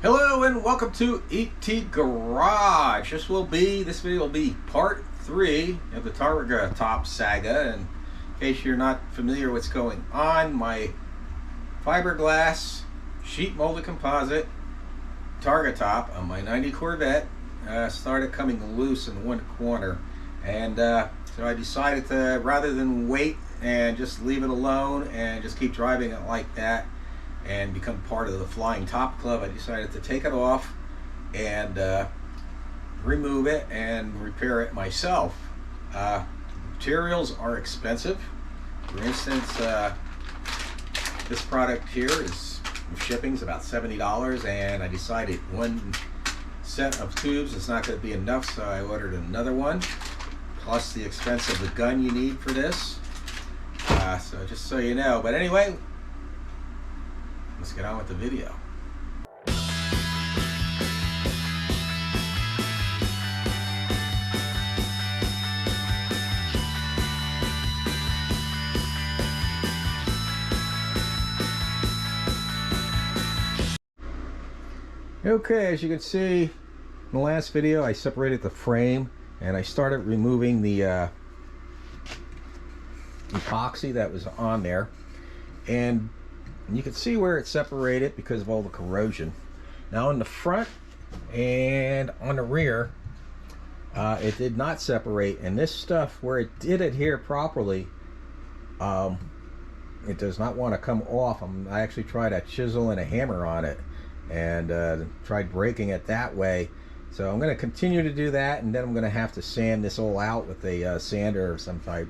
Hello and welcome to ET Garage. This video will be part 3 of the Targa top saga. And in case you're not familiar with what's going on, my fiberglass sheet molded composite Targa top on my 90 Corvette started coming loose in one corner, and so I decided to, rather than wait and just leave it alone and just keep driving it like that and become part of the Flying Top Club, I decided to take it off and remove it and repair it myself. Materials are expensive. For instance, this product here is shipping's about $70, and I decided one set of tubes is not going to be enough, so I ordered another one, plus the expense of the gun you need for this. So just so you know. But anyway, let's get on with the video. Okay, as you can see in the last video, I separated the frame and I started removing the epoxy that was on there, and you can see where it's separated because of all the corrosion. Now in the front and on the rear, it did not separate, and this stuff, where it did adhere properly, it does not want to come off. I actually tried a chisel and a hammer on it and tried breaking it that way. So I'm going to continue to do that, and then I'm going to have to sand this all out with a sander of some type,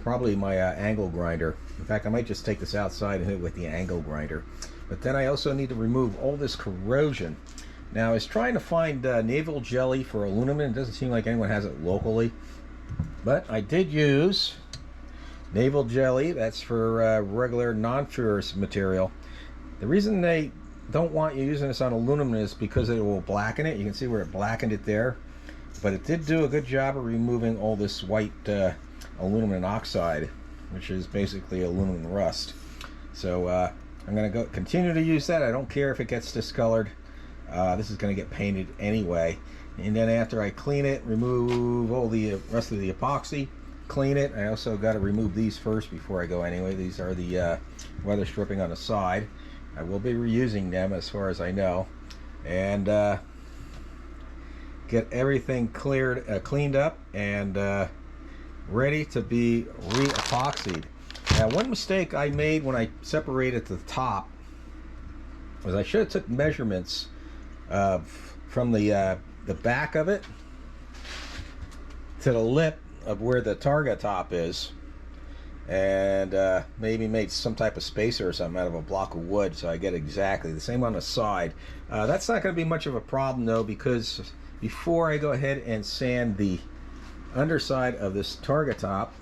probably my angle grinder. In fact, I might just take this outside and hit it with the angle grinder. But then I also need to remove all this corrosion. Now, I was trying to find naval jelly for aluminum. It doesn't seem like anyone has it locally, but I did use naval jelly. That's for regular non-ferrous material. The reason they don't want you using this on aluminum is because it will blacken it. You can see where it blackened it there, but it did do a good job of removing all this white aluminum oxide, which is basically aluminum rust. So I'm going to continue to use that. I don't care if it gets discolored. This is going to get painted anyway. And then after I clean it, remove all the rest of the epoxy, clean it. I also got to remove these first before I go anyway. These are the weather stripping on the side. I will be reusing them as far as I know, and get everything cleaned up and ready to be re-epoxied. Now, one mistake I made when I separated the top was I should have took measurements from the back of it to the lip of where the Targa top is, and maybe made some type of spacer or something out of a block of wood, so I get exactly the same on the side. That's not going to be much of a problem though, because before I go ahead and sand the underside of this Targa top,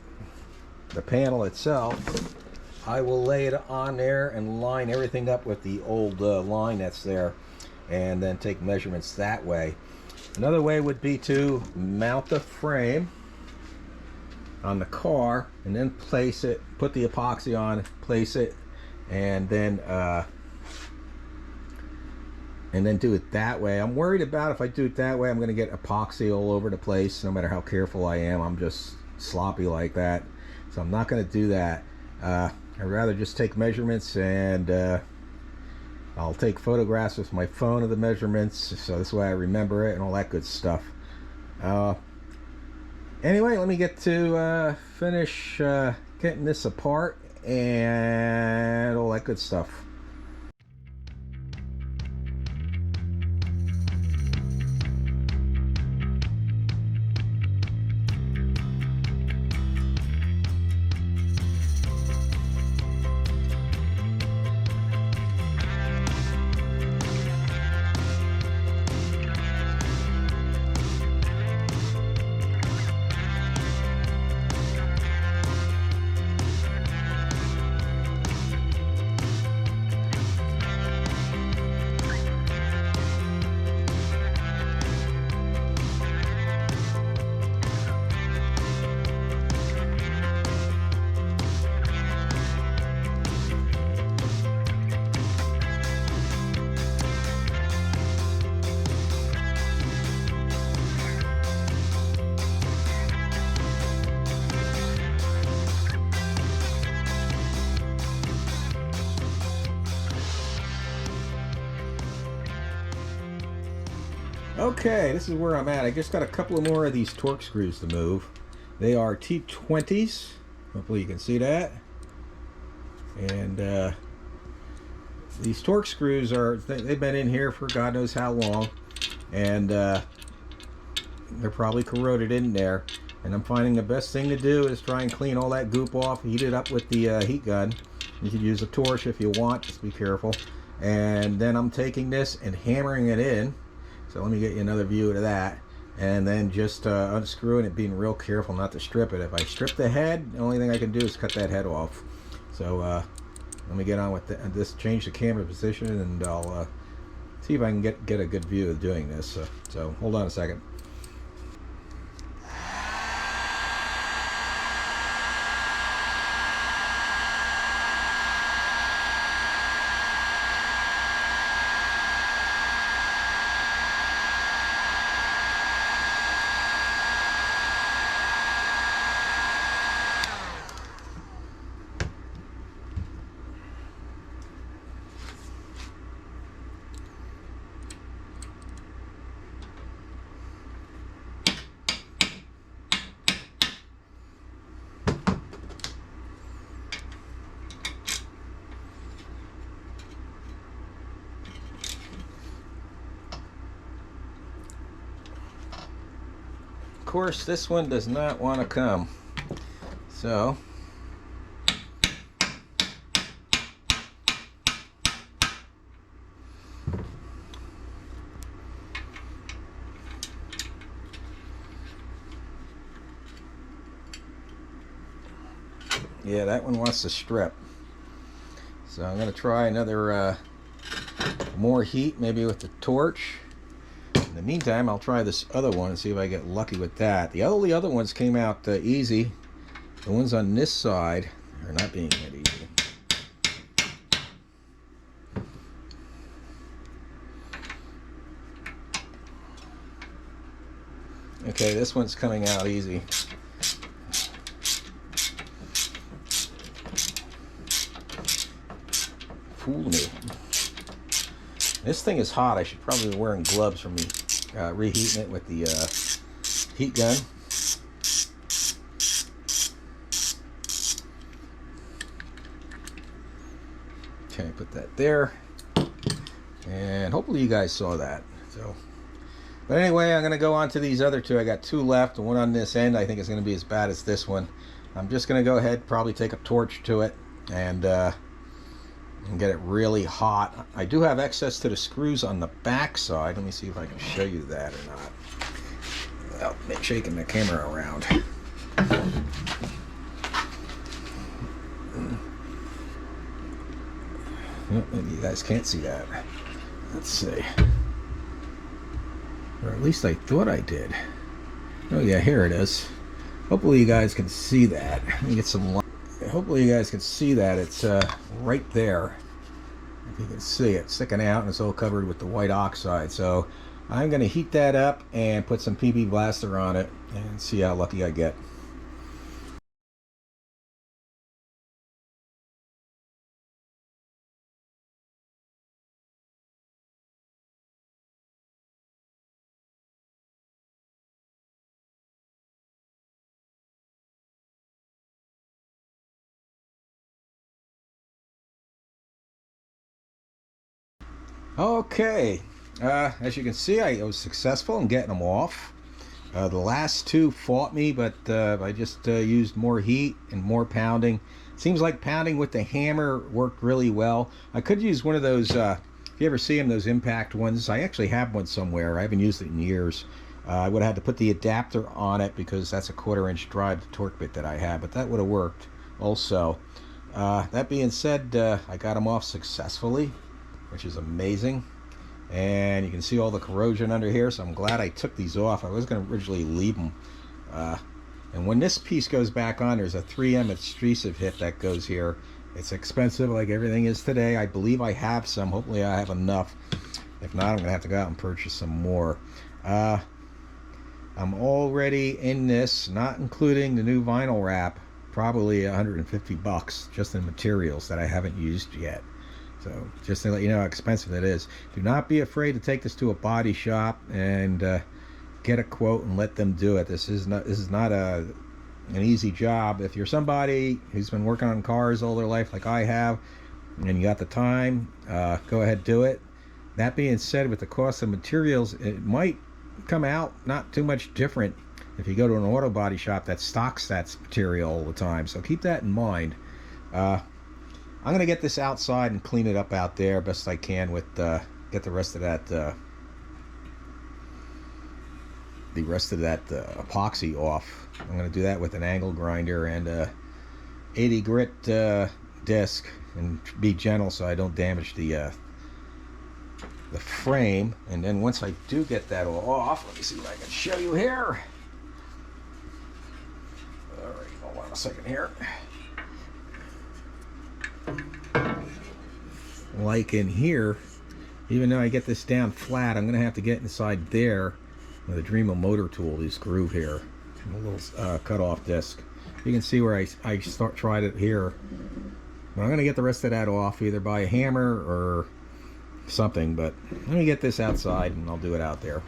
the panel itself, I will lay it on there and line everything up with the old line that's there, and then take measurements that way. Another way would be to mount the frame on the car and then place it, put the epoxy on, place it, and then do it that way. I'm worried about, if I do it that way, I'm going to get epoxy all over the place. No matter how careful I am, I'm just sloppy like that, so I'm not going to do that. I'd rather just take measurements, and I'll take photographs with my phone of the measurements, so this way I remember it and all that good stuff. Anyway, let me get to finish getting this apart and all that good stuff. Okay, this is where I'm at. I just got a couple of more of these torque screws to move. They are T20s. Hopefully you can see that. And these torque screws they've been in here for God knows how long. And they're probably corroded in there. And I'm finding the best thing to do is try and clean all that goop off, heat it up with the heat gun. You can use a torch if you want, just be careful. And then I'm taking this and hammering it in. So let me get you another view of that. And then just unscrewing it, being real careful not to strip it. If I strip the head, the only thing I can do is cut that head off. So let me get on with this, change the camera position, and I'll see if I can get a good view of doing this. So hold on a second. Of course, this one does not want to come. So yeah, that one wants to strip. So I'm going to try another more heat, maybe with the torch. In the meantime, I'll try this other one and see if I get lucky with that. The other ones came out easy. The ones on this side are not being that easy. Okay, this one's coming out easy. Fool me. This thing is hot. I should probably be wearing gloves for me reheating it with the heat gun. Okay, put that there. And hopefully you guys saw that. But anyway, I'm going to go on to these other two. I got two left. The one on this end I think is going to be as bad as this one. I'm just going to go ahead, probably take a torch to it, and get it really hot. I do have access to the screws on the back side. Let me see if I can show you that or not without shaking the camera around. Maybe you guys can't see that. Let's see. Or at least I thought I did. Oh yeah, here it is. Hopefully you guys can see that. Let me get some light. Hopefully you guys can see that. It's right there. If you can see it sticking out, and it's all covered with the white oxide. So I'm going to heat that up and put some PB Blaster on it and see how lucky I get. Okay, as you can see, I was successful in getting them off. The last two fought me, but I just used more heat and more pounding. Seems like pounding with the hammer worked really well. I could use one of those, if you ever see them, those impact ones. I actually have one somewhere. I haven't used it in years. I would have had to put the adapter on it because that's a 1/4-inch drive torque bit that I have, but that would have worked also. That being said, I got them off successfully, which is amazing. And you can see all the corrosion under here, so I'm glad I took these off. I was going to originally leave them. And when this piece goes back on, there's a 3M adhesive hit that goes here. It's expensive like everything is today. I believe I have some. Hopefully I have enough. If not, I'm going to have to go out and purchase some more. I'm already in this, not including the new vinyl wrap, probably $150 just in materials that I haven't used yet. So just to let you know how expensive it is. Do not be afraid to take this to a body shop and get a quote and let them do it. This is not an easy job. If you're somebody who's been working on cars all their life like I have, and you got the time, go ahead, do it. That being said, with the cost of materials, it might come out not too much different if you go to an auto body shop that stocks that material all the time. So keep that in mind. I'm gonna get this outside and clean it up out there best I can with get the rest of that epoxy off. I'm gonna do that with an angle grinder and a 80 grit disc, and be gentle so I don't damage the frame. And then once I do get that all off, let me see what I can show you here. All right, hold on a second here. Like in here, even though I get this down flat, I'm gonna have to get inside there with a Dremel motor tool, this groove here, a little cut-off disc. You can see where I tried it here, but I'm gonna get the rest of that off either by a hammer or something. But let me get this outside and I'll do it out there.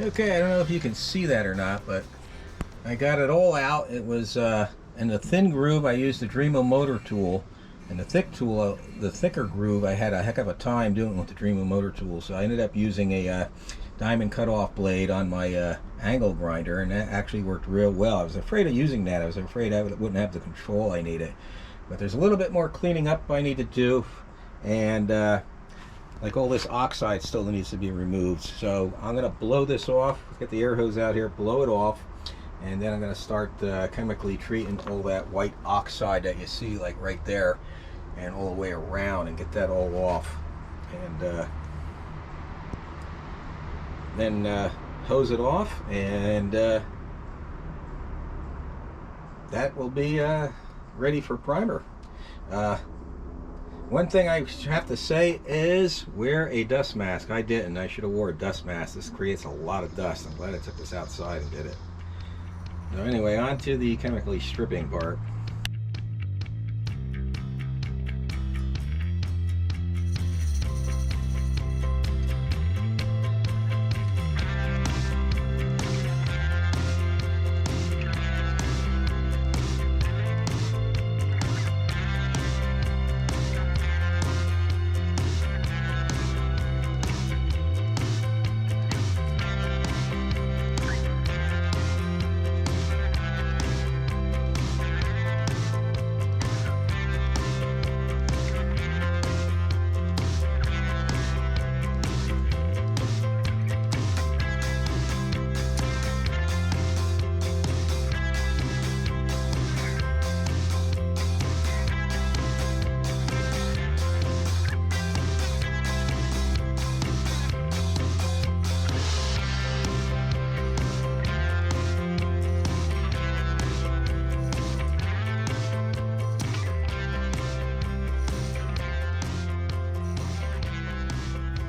Okay, I don't know if you can see that or not, but I got it all out. It was in the thin groove I used the Dremel motor tool, and the thicker groove I had a heck of a time doing with the Dremel motor tool, so I ended up using a diamond cutoff blade on my angle grinder, and that actually worked real well. I was afraid of using that. I was afraid I wouldn't have the control I needed, but there's a little bit more cleaning up I need to do, and like all this oxide still needs to be removed. So I'm gonna blow this off, get the air hose out here, blow it off, and then I'm gonna start chemically treating all that white oxide that you see like right there and all the way around, and get that all off, and then hose it off, and that will be ready for primer. One thing I have to say is wear a dust mask. I didn't. I should have wore a dust mask. This creates a lot of dust. I'm glad I took this outside and did it. So anyway, on to the chemically stripping part.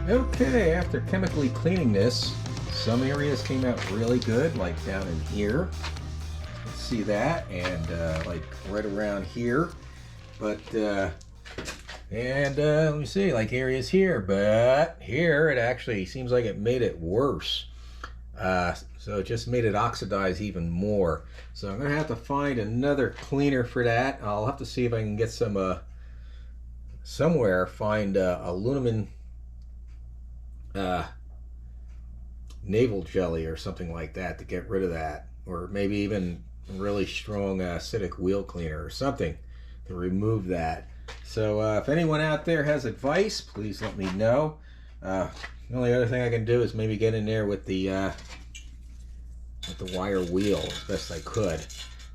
Okay, after chemically cleaning this, some areas came out really good, like down in here. Let's see that, and like right around here. But let me see, like areas here, but here it actually seems like it made it worse. So it just made it oxidize even more. So I'm gonna have to find another cleaner for that. I'll have to see if I can get some somewhere, find aluminum navel jelly or something like that to get rid of that, or maybe even really strong acidic wheel cleaner or something to remove that. So if anyone out there has advice, please let me know. The only other thing I can do is maybe get in there with the wire wheel as best I could.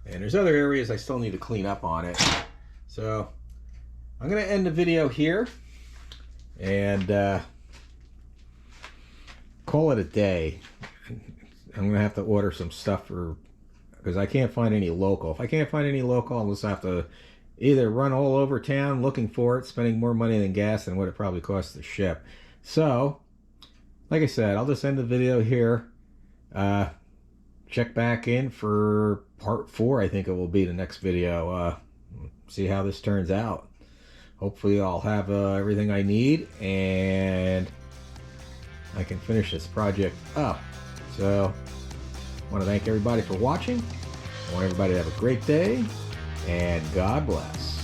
And there's other areas I still need to clean up on it. So I'm going to end the video here and call it a day. I'm going to have to order some stuff because I can't find any local. If I can't find any local, I'll just have to either run all over town looking for it, spending more money than gas than what it probably costs to ship. So, like I said, I'll just end the video here. Check back in for part 4, I think it will be the next video. See how this turns out. Hopefully I'll have everything I need and I can finish this project up. So, I want to thank everybody for watching. I want everybody to have a great day, and God bless.